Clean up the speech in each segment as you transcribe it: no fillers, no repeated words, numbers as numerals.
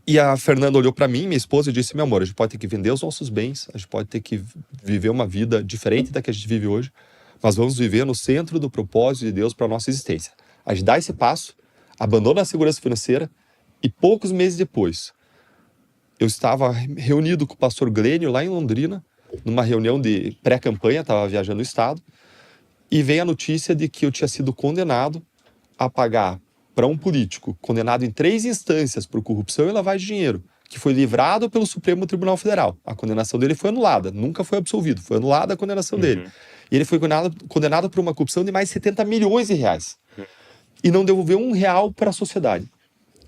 E a Fernanda olhou para mim, minha esposa, e disse: meu amor, a gente pode ter que vender os nossos bens, a gente pode ter que viver uma vida diferente da que a gente vive hoje, mas vamos viver no centro do propósito de Deus para a nossa existência. A gente dá esse passo, abandona a segurança financeira, e poucos meses depois, eu estava reunido com o pastor Glênio lá em Londrina, numa reunião de pré-campanha, estava viajando o estado, e veio a notícia de que eu tinha sido condenado a pagar para um político condenado em 3 instâncias por corrupção e lavagem de dinheiro, que foi livrado pelo Supremo Tribunal Federal. A condenação dele foi anulada, nunca foi absolvido, foi anulada a condenação dele. E ele foi condenado por uma corrupção de mais de 70 milhões de reais. E não devolveu R$1 para a sociedade.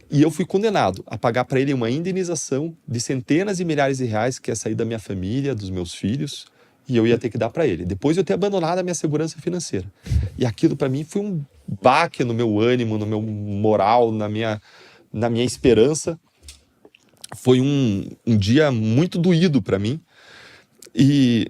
E eu fui condenado a pagar para ele uma indenização de centenas de milhares de reais que ia sair da minha família, dos meus filhos, e eu ia ter que dar para ele. Depois de eu ter abandonado a minha segurança financeira. E aquilo para mim foi um baque no meu ânimo, no meu moral, na minha esperança. Foi um dia muito doído para mim. E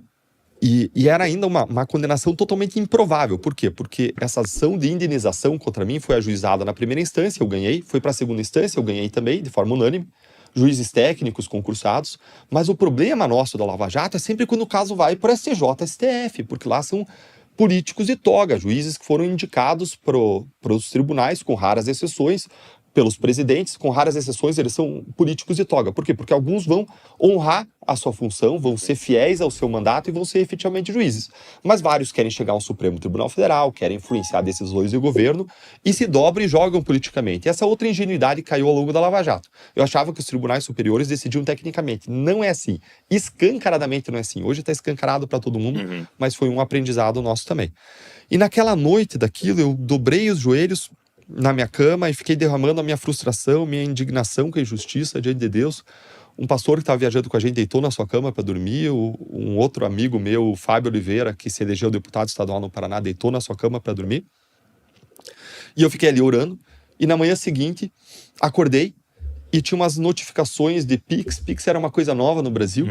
era ainda uma condenação totalmente improvável. Por quê? Porque essa ação de indenização contra mim foi ajuizada na primeira instância, eu ganhei. Foi para a segunda instância, eu ganhei também, de forma unânime. Juízes técnicos, concursados. Mas o problema nosso da Lava Jato é sempre quando o caso vai para o STJ, STF, porque lá são políticos de toga, juízes que foram indicados para os tribunais, com raras exceções, pelos presidentes, com raras exceções, eles são políticos de toga. Por quê? Porque alguns vão honrar a sua função, vão ser fiéis ao seu mandato e vão ser efetivamente juízes. Mas vários querem chegar ao Supremo Tribunal Federal, querem influenciar decisões do governo e se dobram e jogam politicamente. E essa outra ingenuidade caiu ao longo da Lava Jato. Eu achava que os tribunais superiores decidiam tecnicamente. Não é assim. Escancaradamente não é assim. Hoje está escancarado para todo mundo, mas foi um aprendizado nosso também. E naquela noite daquilo, eu dobrei os joelhos na minha cama e fiquei derramando a minha frustração, minha indignação com a injustiça diante de Deus. Um pastor que estava viajando com a gente deitou na sua cama para dormir. Um outro amigo meu, o Fábio Oliveira, que se elegeu deputado estadual no Paraná, deitou na sua cama para dormir. E eu fiquei ali orando. E na manhã seguinte, acordei e tinha umas notificações de Pix. Pix era uma coisa nova no Brasil.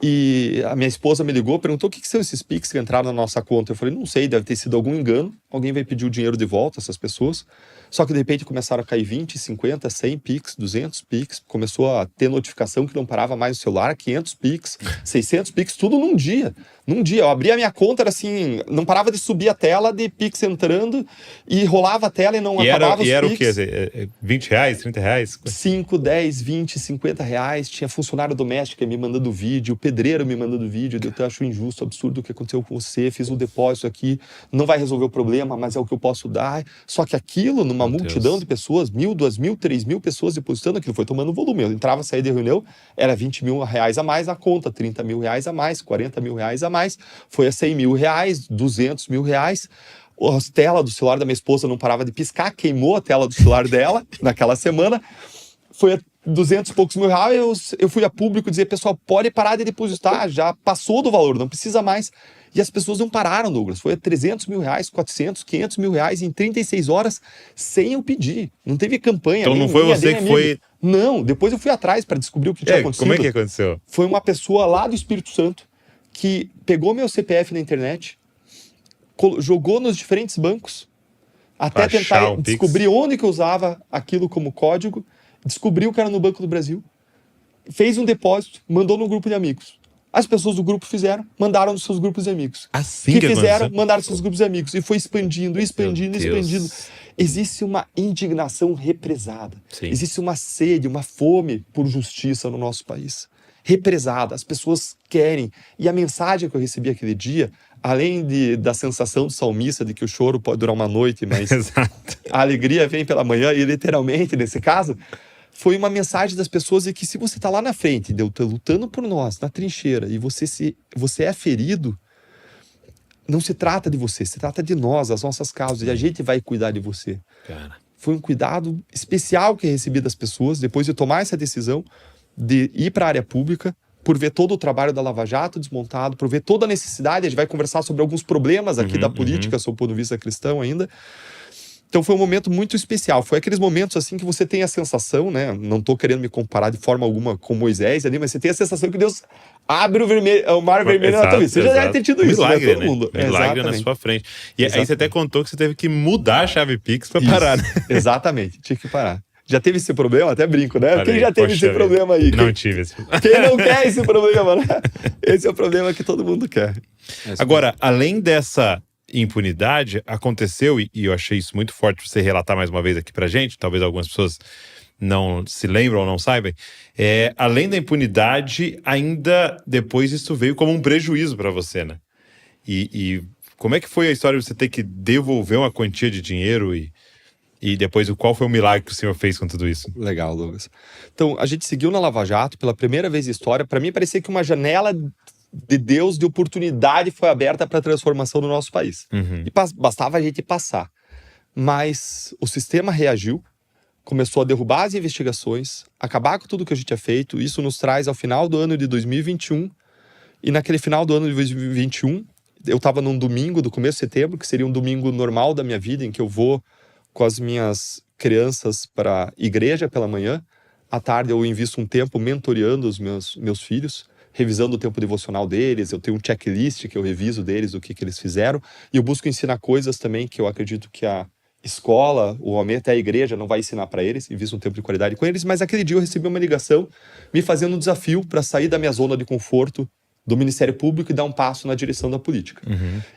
E a minha esposa me ligou, perguntou o que são esses Pix que entraram na nossa conta. Eu falei, não sei, deve ter sido algum engano. Alguém vai pedir o dinheiro de volta, essas pessoas. Só que de repente começaram a cair 20, 50, 100 Pix, 200 Pix. Começou a ter notificação que não parava mais no celular, 500 Pix, 600 Pix, tudo num dia. Num dia, eu abria a minha conta, era assim, não parava de subir a tela de Pix entrando e rolava a tela e não acabava os Pix. E era o quê? 20 reais, 30 reais? 5, 10, 20, 50 reais. Tinha funcionário doméstico me mandando vídeo, pedreiro me mandando vídeo. Eu acho injusto, absurdo o que aconteceu com você. Fiz um depósito aqui, não vai resolver o problema, mas é o que eu posso dar. Só que aquilo, numa multidão de pessoas, 1.000, 2.000, 3.000 pessoas depositando, aquilo foi tomando volume. Eu entrava, saía de reunião, era 20 mil reais a mais na conta, 30 mil reais a mais, 40 mil reais a mais. Foi a 100 mil reais, 200 mil reais. A tela do celular da minha esposa não parava de piscar, queimou a tela do celular dela naquela semana. Foi a 200 e poucos mil reais. Eu fui a público dizer, pessoal, pode parar de depositar, já passou do valor, não precisa mais. E as pessoas não pararam, Douglas. Foi a 300 mil reais, 400, 500 mil reais em 36 horas sem eu pedir. Não teve campanha. Então não foi você que foi... Não, depois eu fui atrás para descobrir o que tinha acontecido. Como é que aconteceu? Foi uma pessoa lá do Espírito Santo que pegou meu CPF na internet, jogou nos diferentes bancos, até tentar descobrir onde que eu usava aquilo como código, descobriu que era no Banco do Brasil, fez um depósito, mandou no grupo de amigos. As pessoas do grupo fizeram, mandaram nos seus grupos de amigos. Assim que fizeram, mandaram nos seus grupos de amigos. E foi expandindo. Existe uma indignação represada. Sim. Existe uma sede, uma fome por justiça no nosso país. Represada. As pessoas querem. E a mensagem que eu recebi aquele dia, além da sensação do salmista de que o choro pode durar uma noite, mas a alegria vem pela manhã, e literalmente, nesse caso, foi uma mensagem das pessoas de que se você está lá na frente, Deus está lutando por nós, na trincheira, e você é ferido, não se trata de você, se trata de nós, as nossas causas, e a gente vai cuidar de você. Cara. Foi um cuidado especial que eu recebi das pessoas, depois de tomar essa decisão de ir para a área pública, por ver todo o trabalho da Lava Jato desmontado, por ver toda a necessidade. A gente vai conversar sobre alguns problemas aqui da política, sob o ponto de vista cristão ainda. Então foi um momento muito especial. Foi aqueles momentos assim que você tem a sensação, né? Não estou querendo me comparar de forma alguma com Moisés ali, mas você tem a sensação que Deus abre o mar vermelho na tua vida. Você já deve ter tido isso, milagre, né? Todo mundo. Milagre na sua frente. E aí você até contou que você teve que mudar a chave Pix para parar, né? Exatamente, tinha que parar. Já teve esse problema? Até brinco, né? Falei, Quem já teve esse problema aí? Não tive esse. Quem não quer esse problema, né? Esse é o problema que todo mundo quer. Agora, além dessa impunidade, aconteceu, e eu achei isso muito forte você relatar mais uma vez aqui pra gente, talvez algumas pessoas não se lembram ou não saibam, além da impunidade, ainda depois isso veio como um prejuízo pra você, né? E como é que foi a história de você ter que devolver uma quantia de dinheiro e depois qual foi o milagre que o senhor fez com tudo isso? Legal, Douglas. Então, a gente seguiu na Lava Jato pela primeira vez na história. Para mim, parecia que uma janela de Deus, de oportunidade, foi aberta para a transformação do nosso país. E bastava a gente passar. Mas o sistema reagiu, começou a derrubar as investigações, acabar com tudo que a gente tinha feito. Isso nos traz ao final do ano de 2021. E naquele final do ano de 2021, eu estava num domingo do começo de setembro, que seria um domingo normal da minha vida, em que eu vou com as minhas crianças para a igreja pela manhã. À tarde eu invisto um tempo mentoreando os meus filhos, revisando o tempo devocional deles. Eu tenho um checklist que eu reviso deles, o que eles fizeram. E eu busco ensinar coisas também que eu acredito que a escola, ou até a igreja, não vai ensinar para eles. Invisto um tempo de qualidade com eles. Mas aquele dia eu recebi uma ligação me fazendo um desafio para sair da minha zona de conforto do Ministério Público e dar um passo na direção da política.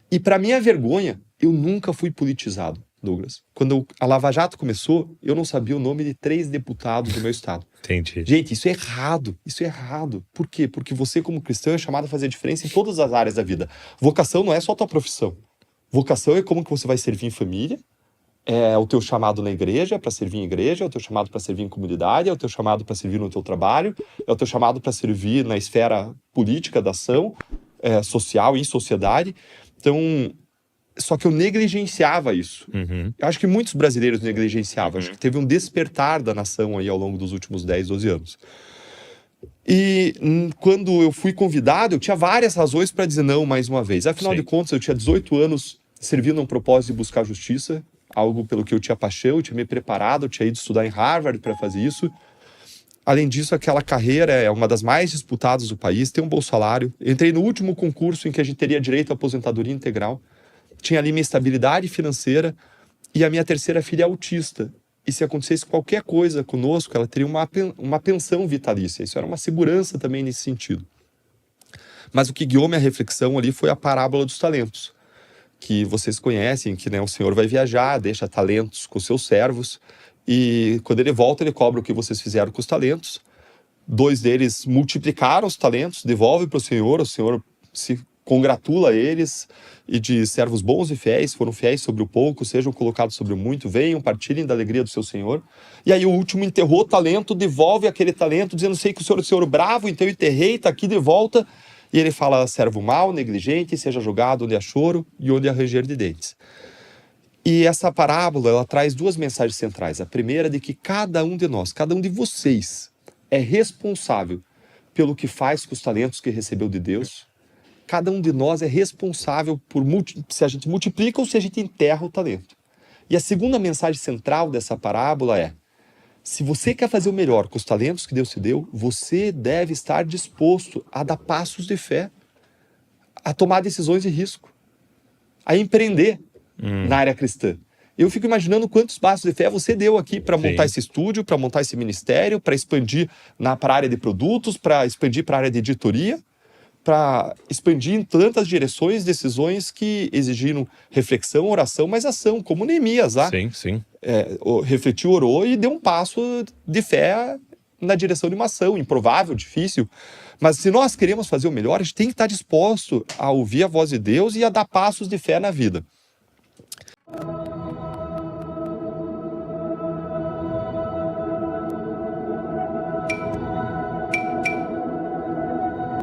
E para minha vergonha, eu nunca fui politizado, Douglas. Quando a Lava Jato começou, eu não sabia o nome de 3 deputados do meu estado. Entendi. Gente, isso é errado. Isso é errado. Por quê? Porque você, como cristão, é chamado a fazer a diferença em todas as áreas da vida. Vocação não é só a tua profissão. Vocação é como que você vai servir em família, é o teu chamado na igreja, para servir em igreja, é o teu chamado para servir em comunidade, é o teu chamado para servir no teu trabalho, é o teu chamado para servir na esfera política da ação, social e em sociedade. Então, só que eu negligenciava isso. Eu acho que muitos brasileiros negligenciavam. Acho que teve um despertar da nação aí ao longo dos últimos 10, 12 anos. E quando eu fui convidado, eu tinha várias razões para dizer não mais uma vez. Afinal de contas, eu tinha 18 anos servindo a um propósito de buscar justiça, algo pelo que eu tinha paixão, eu tinha me preparado, eu tinha ido estudar em Harvard para fazer isso. Além disso, aquela carreira é uma das mais disputadas do país, tem um bom salário. Entrei no último concurso em que a gente teria direito à aposentadoria integral. Tinha ali minha estabilidade financeira e a minha terceira filha é autista. E se acontecesse qualquer coisa conosco, ela teria uma pensão vitalícia. Isso era uma segurança também nesse sentido. Mas o que guiou minha reflexão ali foi a parábola dos talentos, que vocês conhecem, que o Senhor vai viajar, deixa talentos com seus servos, e quando ele volta, ele cobra o que vocês fizeram com os talentos. 2 deles multiplicaram os talentos, devolve para o Senhor se congratula eles, e de servos bons e fiéis, foram fiéis sobre o pouco, sejam colocados sobre o muito, venham, partilhem da alegria do seu Senhor. E aí o último enterrou o talento, devolve aquele talento, dizendo, sei que o Senhor é o Senhor bravo, então eu enterrei, está aqui de volta. E ele fala, servo mau, negligente, seja julgado onde há choro e onde há ranger de dentes. E essa parábola, ela traz 2 mensagens centrais. A primeira é de que cada um de nós, cada um de vocês, é responsável pelo que faz com os talentos que recebeu de Deus. Cada um de nós é responsável por se a gente multiplica ou se a gente enterra o talento. E a segunda mensagem central dessa parábola é, se você quer fazer o melhor com os talentos que Deus te deu, você deve estar disposto a dar passos de fé, a tomar decisões de risco, a empreender na área cristã. Eu fico imaginando quantos passos de fé você deu aqui para montar esse estúdio, para montar esse ministério, para expandir para a área de produtos, para expandir para a área de editoria, para expandir em tantas direções, decisões que exigiram reflexão, oração, mas ação, como Neemias lá. Sim. Refletiu, orou e deu um passo de fé na direção de uma ação, improvável, difícil. Mas se nós queremos fazer o melhor, a gente tem que estar disposto a ouvir a voz de Deus e a dar passos de fé na vida.